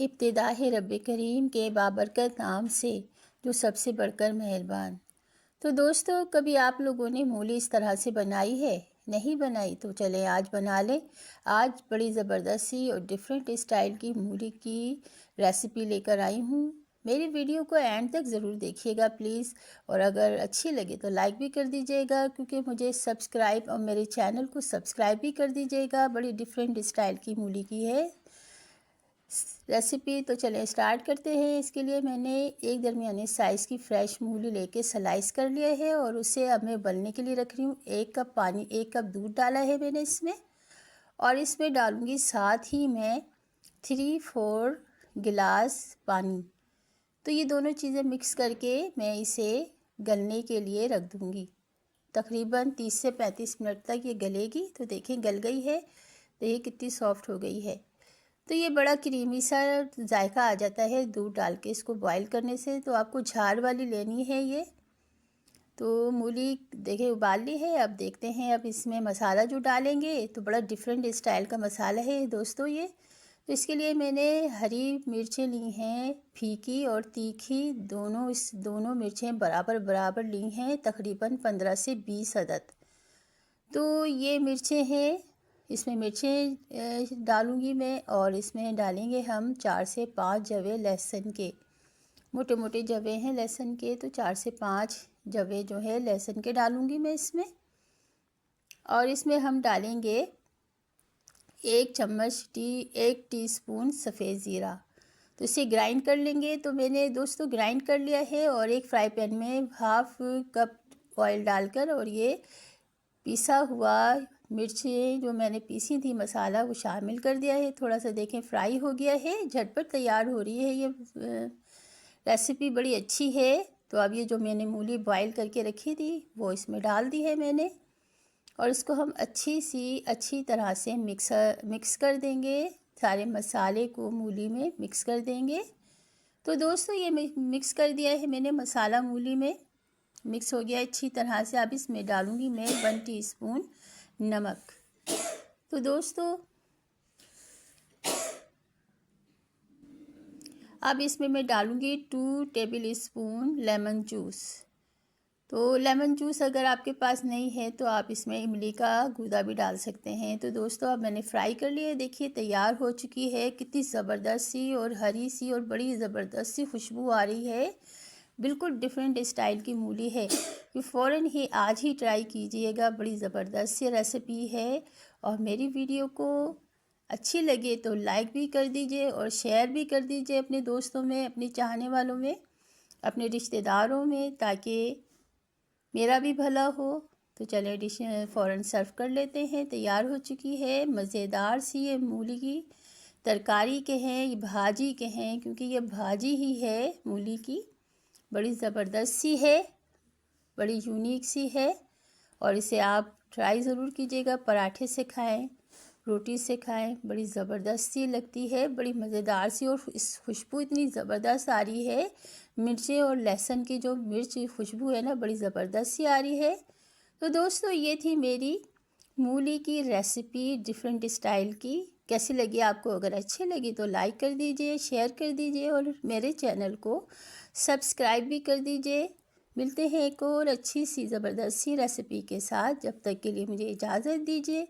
इब्तिदा है रब्बे करीम के बाबरकत नाम से जो सबसे बढ़कर मेहरबान। तो दोस्तों, कभी आप लोगों ने मूली इस तरह से बनाई है? नहीं बनाई तो चलें आज बना लें। आज बड़ी ज़बरदस्त सी और डिफरेंट स्टाइल की मूली की रेसिपी लेकर आई हूँ। मेरी वीडियो को एंड तक ज़रूर देखिएगा प्लीज़, और अगर अच्छी लगे तो लाइक भी कर दीजिएगा, क्योंकि मुझे सब्सक्राइब और मेरे चैनल को सब्सक्राइब भी कर दीजिएगा। बड़ी डिफरेंट स्टाइल की मूली की है रेसिपी। तो चलें स्टार्ट करते हैं। इसके लिए मैंने एक दरमियाने साइज़ की फ़्रेश मूली लेके स्लाइस कर लिया है और उसे अब मैं उबलने के लिए रख रही हूँ। 1 कप पानी, 1 कप दूध डाला है मैंने इसमें, और इसमें डालूँगी साथ ही मैं 3-4 गिलास पानी। तो ये दोनों चीज़ें मिक्स करके मैं इसे गलने के लिए रख दूँगी। तकरीबन 30 से 35 मिनट तक ये गलेगी। तो देखें गल गई है, देखिए कितनी सॉफ्ट हो गई है। तो ये बड़ा क्रीमी सा जायका आ जाता है दूध डाल के इसको बॉईल करने से। तो आपको झाड़ वाली लेनी है ये। तो मूली देखिए उबाल ली है। अब देखते हैं अब इसमें मसाला जो डालेंगे, तो बड़ा डिफरेंट स्टाइल का मसाला है दोस्तों ये। तो इसके लिए मैंने हरी मिर्चें ली हैं, फीकी और तीखी दोनों। इस दोनों मिर्चें बराबर बराबर ली हैं, तकरीबन 15 से 20 अदद। तो ये मिर्चें हैं, इसमें मिर्चें डालूँगी मैं, और इसमें डालेंगे हम 4 से 5 जवे लहसुन के। मोटे मोटे जवे हैं लहसुन के, तो 4 से 5 जवे जो है लहसुन के डालूँगी मैं इसमें। और इसमें हम डालेंगे 1 टीस्पून सफ़ेद ज़ीरा। तो इसे ग्राइंड कर लेंगे। तो मैंने दोस्तों ग्राइंड कर लिया है, और एक फ्राई पैन में 1/2 कप ऑयल डालकर और ये पिसा हुआ मिर्चें जो मैंने पीसी थी मसाला, वो शामिल कर दिया है। थोड़ा सा देखें फ्राई हो गया है, झटपट तैयार हो रही है ये रेसिपी, बड़ी अच्छी है। तो अब ये जो मैंने मूली बॉईल करके रखी थी वो इसमें डाल दी है मैंने, और इसको हम अच्छी तरह से मिक्स कर देंगे। सारे मसाले को मूली में मिक्स कर देंगे। तो दोस्तों ये मिक्स कर दिया है मैंने मसाला, मूली में मिक्स हो गया अच्छी तरह से। अब इसमें डालूँगी मैं 1 टीस्पून नमक। तो दोस्तों अब इसमें मैं डालूँगी 2 टेबल स्पून लेमन जूस। तो लेमन जूस अगर आपके पास नहीं है तो आप इसमें इमली का गूदा भी डाल सकते हैं। तो दोस्तों अब मैंने फ्राई कर लिया है, देखिए तैयार हो चुकी है। कितनी ज़बरदस्त सी और हरी सी और बड़ी ज़बरदस्त सी खुशबू आ रही है। बिल्कुल डिफरेंट स्टाइल की मूली है, कि फ़ौरन ही आज ही ट्राई कीजिएगा। बड़ी ज़बरदस्त सी रेसिपी है। और मेरी वीडियो को अच्छी लगे तो लाइक भी कर दीजिए और शेयर भी कर दीजिए अपने दोस्तों में, अपने चाहने वालों में, अपने रिश्तेदारों में, ताकि मेरा भी भला हो। तो चलिए डिश फ़ौरन सर्व कर लेते हैं। तैयार हो चुकी है मज़ेदार सी ये मूली की तरकारी के हैं, ये भाजी के हैं, क्योंकि ये भाजी ही है मूली की। बड़ी ज़बरदस्त सी है, बड़ी यूनिक सी है, और इसे आप ट्राई ज़रूर कीजिएगा। पराठे से खाएं, रोटी से खाएं, बड़ी ज़बरदस्त सी लगती है, बड़ी मज़ेदार सी। और इस खुशबू इतनी ज़बरदस्त आ रही है, मिर्चें और लहसुन की जो मिर्च खुशबू है ना, बड़ी ज़बरदस्त सी आ रही है। तो दोस्तों ये थी मेरी मूली की रेसिपी डिफरेंट स्टाइल की। कैसी लगी आपको? अगर अच्छी लगी तो लाइक कर दीजिए, शेयर कर दीजिए, और मेरे चैनल को सब्सक्राइब भी कर दीजिए। मिलते हैं एक और अच्छी सी ज़बरदस्त सी रेसिपी के साथ। जब तक के लिए मुझे इजाज़त दीजिए।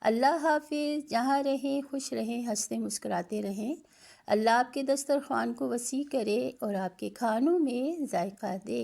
अल्लाह हाफिज़। जहाँ रहें खुश रहें, हंसते मुस्कुराते रहें। अल्लाह आपके दस्तरख़्वान को वसी करे और आपके खानों में जायका दे।